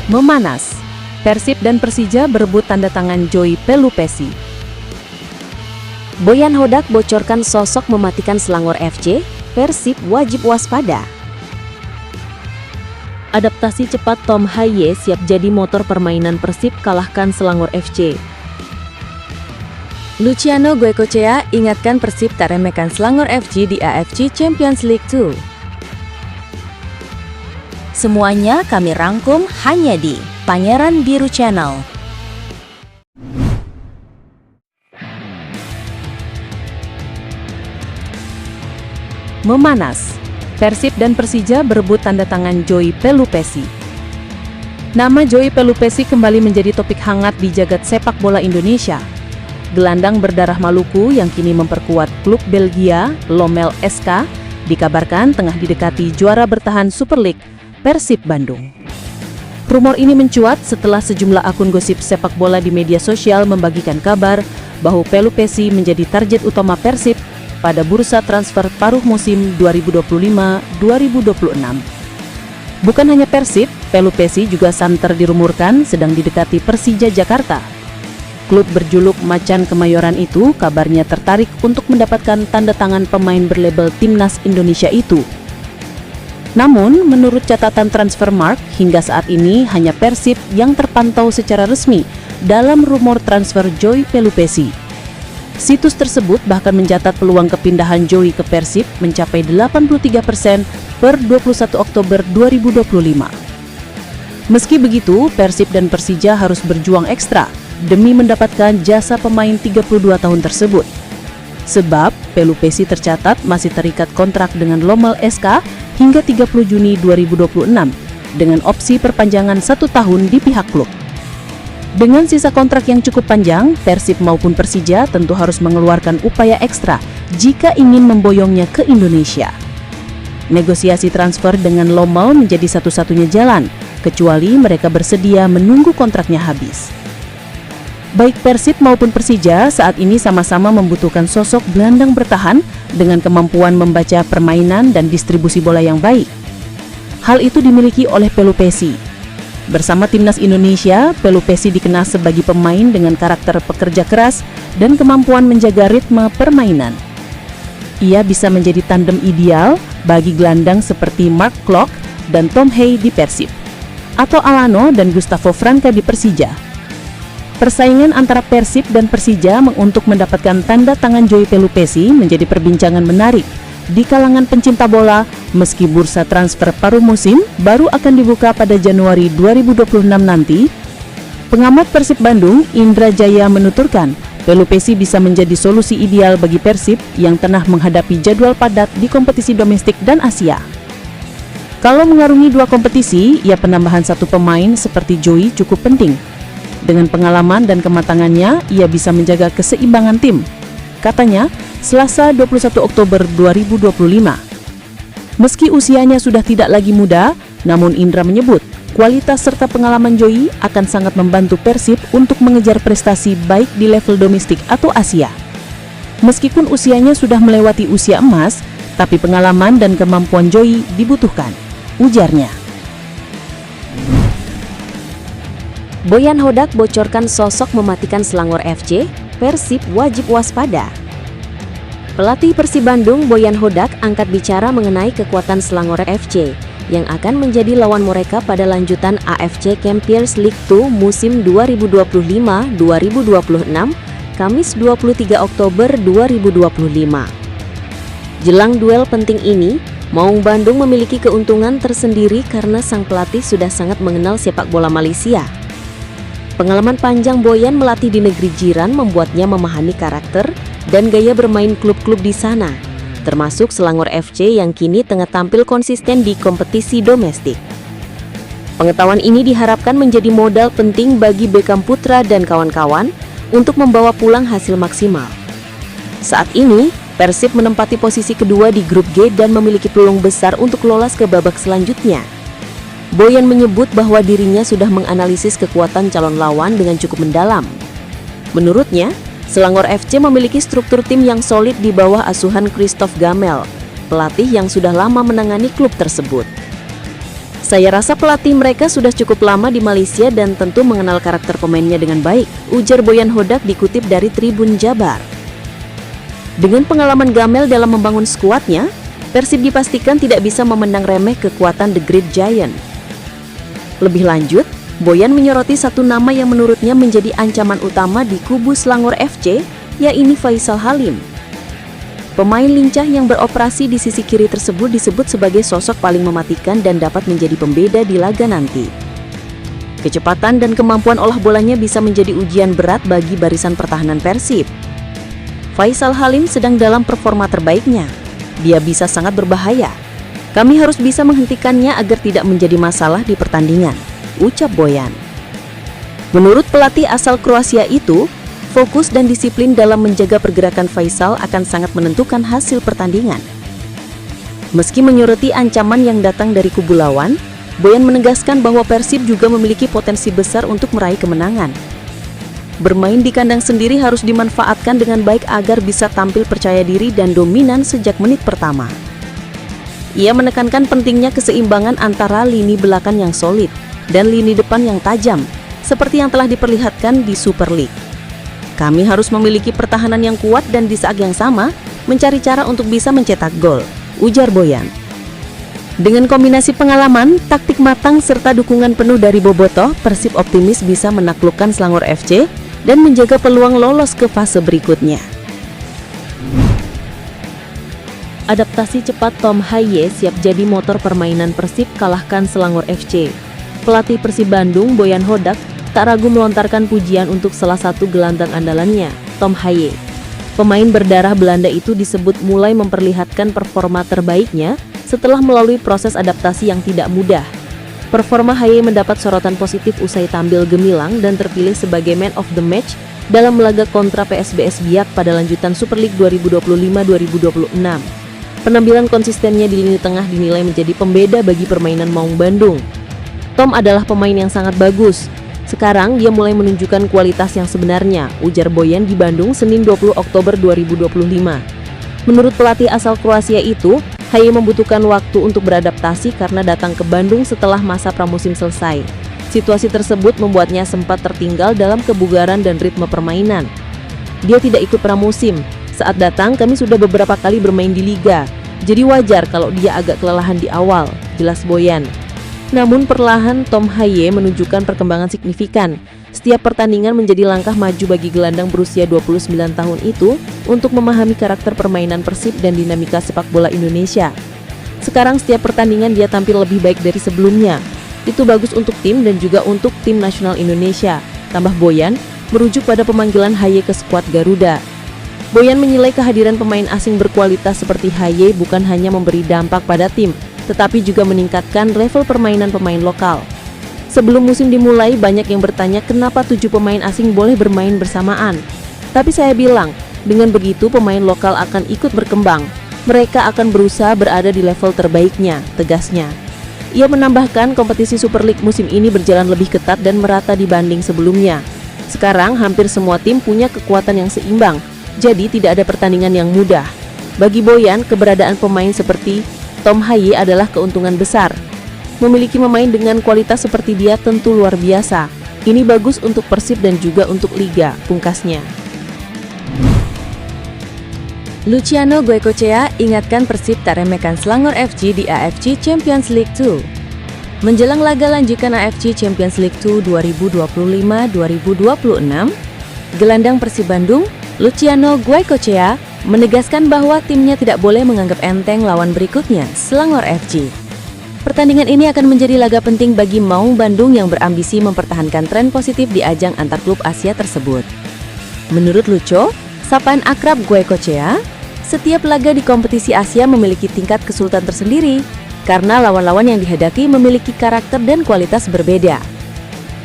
Memanas, Persib dan Persija berebut tanda tangan Joy Pelupesi. Boyan Hodak bocorkan sosok mematikan Selangor FC, Persib wajib waspada. Adaptasi cepat Tom Haye siap jadi motor permainan Persib kalahkan Selangor FC. Luciano Goicoechea ingatkan Persib tak remehkan Selangor FC di AFC Champions League 2. Semuanya kami rangkum hanya di Pangeran Biru Channel. Memanas, Persib dan Persija berebut tanda tangan Joy Pelupesi. Nama Joy Pelupesi kembali menjadi topik hangat di jagat sepak bola Indonesia. Gelandang berdarah Maluku yang kini memperkuat klub Belgia, Lommel SK, dikabarkan tengah didekati juara bertahan Super League, Persib Bandung. Rumor ini mencuat setelah sejumlah akun gosip sepak bola di media sosial membagikan kabar bahwa Pelupesi menjadi target utama Persib pada bursa transfer paruh musim 2025-2026. Bukan hanya Persib, Pelupesi juga santer dirumorkan sedang didekati Persija Jakarta. Klub berjuluk Macan Kemayoran itu kabarnya tertarik untuk mendapatkan tanda tangan pemain berlabel Timnas Indonesia itu. Namun, menurut catatan Transfermarkt, hingga saat ini hanya Persib yang terpantau secara resmi dalam rumor transfer Joy Pelupesi. Situs tersebut bahkan mencatat peluang kepindahan Joy ke Persib mencapai 83% per 21 Oktober 2025. Meski begitu, Persib dan Persija harus berjuang ekstra demi mendapatkan jasa pemain 32 tahun tersebut. Sebab, Pelupesi tercatat masih terikat kontrak dengan Lommel SK hingga 30 Juni 2026 dengan opsi perpanjangan 1 tahun di pihak klub. Dengan sisa kontrak yang cukup panjang, Persib maupun Persija tentu harus mengeluarkan upaya ekstra jika ingin memboyongnya ke Indonesia. Negosiasi transfer dengan Lommel menjadi satu-satunya jalan, kecuali mereka bersedia menunggu kontraknya habis. Baik Persib maupun Persija saat ini sama-sama membutuhkan sosok gelandang bertahan dengan kemampuan membaca permainan dan distribusi bola yang baik. Hal itu dimiliki oleh Pelupesi. Bersama Timnas Indonesia, Pelupesi dikenal sebagai pemain dengan karakter pekerja keras dan kemampuan menjaga ritme permainan. Ia bisa menjadi tandem ideal bagi gelandang seperti Mark Klok dan Tom Haye di Persib, atau Alano dan Gustavo Franca di Persija. Persaingan antara Persib dan Persija untuk mendapatkan tanda tangan Joy Pelupesi menjadi perbincangan menarik di kalangan pencinta bola meski bursa transfer paruh musim baru akan dibuka pada Januari 2026 nanti. Pengamat Persib Bandung, Indra Jaya menuturkan, Pelupesi bisa menjadi solusi ideal bagi Persib yang tengah menghadapi jadwal padat di kompetisi domestik dan Asia. Kalau mengarungi dua kompetisi, ya penambahan satu pemain seperti Joy cukup penting. Dengan pengalaman dan kematangannya, ia bisa menjaga keseimbangan tim, katanya Selasa 21 Oktober 2025. Meski usianya sudah tidak lagi muda, namun Indra menyebut kualitas serta pengalaman Joy akan sangat membantu Persib untuk mengejar prestasi baik di level domestik atau Asia. Meskipun usianya sudah melewati usia emas, tapi pengalaman dan kemampuan Joy dibutuhkan, ujarnya. Boyan Hodak bocorkan sosok mematikan Selangor FC, Persib wajib waspada. Pelatih Persib Bandung Boyan Hodak angkat bicara mengenai kekuatan Selangor FC yang akan menjadi lawan mereka pada lanjutan AFC Champions League 2 musim 2025-2026, Kamis 23 Oktober 2025. Jelang duel penting ini, Maung Bandung memiliki keuntungan tersendiri karena sang pelatih sudah sangat mengenal sepak bola Malaysia. Pengalaman panjang Boyan melatih di negeri jiran membuatnya memahami karakter dan gaya bermain klub-klub di sana, termasuk Selangor FC yang kini tengah tampil konsisten di kompetisi domestik. Pengetahuan ini diharapkan menjadi modal penting bagi Beckham Putra dan kawan-kawan untuk membawa pulang hasil maksimal. Saat ini, Persib menempati posisi kedua di grup G dan memiliki peluang besar untuk lolos ke babak selanjutnya. Boyan menyebut bahwa dirinya sudah menganalisis kekuatan calon lawan dengan cukup mendalam. Menurutnya, Selangor FC memiliki struktur tim yang solid di bawah asuhan Christophe Gamel, pelatih yang sudah lama menangani klub tersebut. Saya rasa pelatih mereka sudah cukup lama di Malaysia dan tentu mengenal karakter pemainnya dengan baik, ujar Boyan Hodak dikutip dari Tribun Jabar. Dengan pengalaman Gamel dalam membangun skuadnya, Persib dipastikan tidak bisa memandang remeh kekuatan The Great Giant. Lebih lanjut, Boyan menyoroti satu nama yang menurutnya menjadi ancaman utama di kubu Selangor FC, yaitu Faisal Halim. Pemain lincah yang beroperasi di sisi kiri tersebut disebut sebagai sosok paling mematikan dan dapat menjadi pembeda di laga nanti. Kecepatan dan kemampuan olah bolanya bisa menjadi ujian berat bagi barisan pertahanan Persib. Faisal Halim sedang dalam performa terbaiknya. Dia bisa sangat berbahaya. Kami harus bisa menghentikannya agar tidak menjadi masalah di pertandingan, ucap Boyan. Menurut pelatih asal Kroasia itu, fokus dan disiplin dalam menjaga pergerakan Faisal akan sangat menentukan hasil pertandingan. Meski menyoroti ancaman yang datang dari kubu lawan, Boyan menegaskan bahwa Persib juga memiliki potensi besar untuk meraih kemenangan. Bermain di kandang sendiri harus dimanfaatkan dengan baik agar bisa tampil percaya diri dan dominan sejak menit pertama. Ia menekankan pentingnya keseimbangan antara lini belakang yang solid dan lini depan yang tajam, seperti yang telah diperlihatkan di Super League. Kami harus memiliki pertahanan yang kuat dan di saat yang sama mencari cara untuk bisa mencetak gol, ujar Boyan. Dengan kombinasi pengalaman, taktik matang serta dukungan penuh dari Bobotoh, Persib optimis bisa menaklukkan Selangor FC dan menjaga peluang lolos ke fase berikutnya. Adaptasi cepat Tom Haye siap jadi motor permainan Persib kalahkan Selangor FC. Pelatih Persib Bandung, Boyan Hodak, tak ragu melontarkan pujian untuk salah satu gelandang andalannya, Tom Haye. Pemain berdarah Belanda itu disebut mulai memperlihatkan performa terbaiknya setelah melalui proses adaptasi yang tidak mudah. Performa Haye mendapat sorotan positif usai tampil gemilang dan terpilih sebagai Man of the Match dalam laga kontra PSBS Biak pada lanjutan Super League 2025-2026. Penampilan konsistennya di lini tengah dinilai menjadi pembeda bagi permainan Maung Bandung. Tom adalah pemain yang sangat bagus. Sekarang dia mulai menunjukkan kualitas yang sebenarnya, ujar Boyan di Bandung Senin 20 Oktober 2025. Menurut pelatih asal Kroasia itu, Haye membutuhkan waktu untuk beradaptasi karena datang ke Bandung setelah masa pramusim selesai. Situasi tersebut membuatnya sempat tertinggal dalam kebugaran dan ritme permainan. Dia tidak ikut pramusim. Saat datang, kami sudah beberapa kali bermain di Liga. Jadi wajar kalau dia agak kelelahan di awal, jelas Boyan. Namun perlahan Tom Haye menunjukkan perkembangan signifikan. Setiap pertandingan menjadi langkah maju bagi gelandang berusia 29 tahun itu untuk memahami karakter permainan Persib dan dinamika sepak bola Indonesia. Sekarang setiap pertandingan dia tampil lebih baik dari sebelumnya. Itu bagus untuk tim dan juga untuk tim nasional Indonesia, tambah Boyan, merujuk pada pemanggilan Haye ke skuad Garuda. Boyan menilai kehadiran pemain asing berkualitas seperti Haye bukan hanya memberi dampak pada tim, tetapi juga meningkatkan level permainan pemain lokal. Sebelum musim dimulai, banyak yang bertanya kenapa 7 pemain asing boleh bermain bersamaan. Tapi saya bilang, dengan begitu pemain lokal akan ikut berkembang. Mereka akan berusaha berada di level terbaiknya, tegasnya. Ia menambahkan kompetisi Super League musim ini berjalan lebih ketat dan merata dibanding sebelumnya. Sekarang hampir semua tim punya kekuatan yang seimbang, jadi tidak ada pertandingan yang mudah. Bagi Boyan, keberadaan pemain seperti Tom Haye adalah keuntungan besar. Memiliki pemain dengan kualitas seperti dia tentu luar biasa. Ini bagus untuk Persib dan juga untuk Liga, pungkasnya. Luciano Goicoechea ingatkan Persib tak remehkan Selangor FC di AFC Champions League 2. Menjelang laga lanjutan AFC Champions League 2 2025-2026, gelandang Persib Bandung, Luciano Goicoechea, menegaskan bahwa timnya tidak boleh menganggap enteng lawan berikutnya, Selangor FC. Pertandingan ini akan menjadi laga penting bagi Maung Bandung yang berambisi mempertahankan tren positif di ajang antar klub Asia tersebut. Menurut Lucho, sapaan akrab Goicoechea, setiap laga di kompetisi Asia memiliki tingkat kesulitan tersendiri karena lawan-lawan yang dihadapi memiliki karakter dan kualitas berbeda.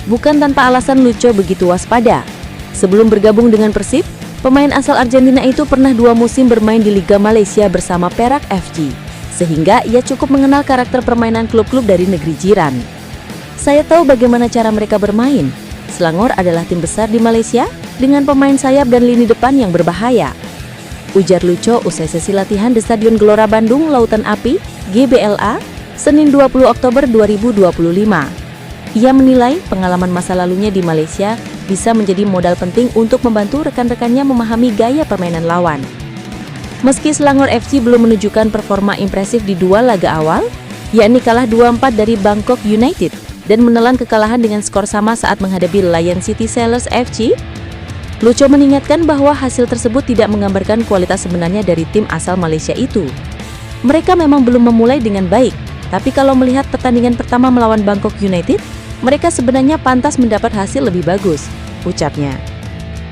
Bukan tanpa alasan Lucho begitu waspada. Sebelum bergabung dengan Persib, pemain asal Argentina itu pernah 2 musim bermain di Liga Malaysia bersama Perak FC, sehingga ia cukup mengenal karakter permainan klub-klub dari negeri jiran. Saya tahu bagaimana cara mereka bermain. Selangor adalah tim besar di Malaysia dengan pemain sayap dan lini depan yang berbahaya, ujar Lucho usai sesi latihan di Stadion Gelora Bandung Lautan Api, GBLA, Senin 20 Oktober 2025. Ia menilai pengalaman masa lalunya di Malaysia bisa menjadi modal penting untuk membantu rekan-rekannya memahami gaya permainan lawan. Meski Selangor FC belum menunjukkan performa impresif di dua laga awal, yakni kalah 2-4 dari Bangkok United dan menelan kekalahan dengan skor sama saat menghadapi Lion City Sailors FC, Lucho mengingatkan bahwa hasil tersebut tidak menggambarkan kualitas sebenarnya dari tim asal Malaysia itu. Mereka memang belum memulai dengan baik, tapi kalau melihat pertandingan pertama melawan Bangkok United, mereka sebenarnya pantas mendapat hasil lebih bagus, ucapnya.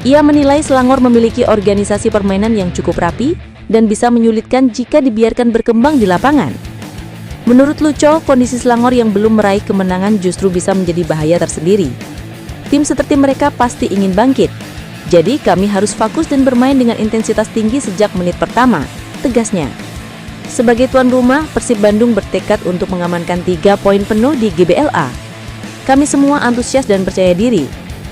Ia menilai Selangor memiliki organisasi permainan yang cukup rapi dan bisa menyulitkan jika dibiarkan berkembang di lapangan. Menurut Lucho, kondisi Selangor yang belum meraih kemenangan justru bisa menjadi bahaya tersendiri. Tim seperti mereka pasti ingin bangkit. Jadi kami harus fokus dan bermain dengan intensitas tinggi sejak menit pertama, tegasnya. Sebagai tuan rumah, Persib Bandung bertekad untuk mengamankan 3 poin penuh di GBLA. Kami semua antusias dan percaya diri.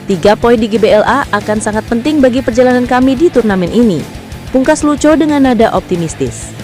3 poin di GBLA akan sangat penting bagi perjalanan kami di turnamen ini, pungkas Lucho dengan nada optimistis.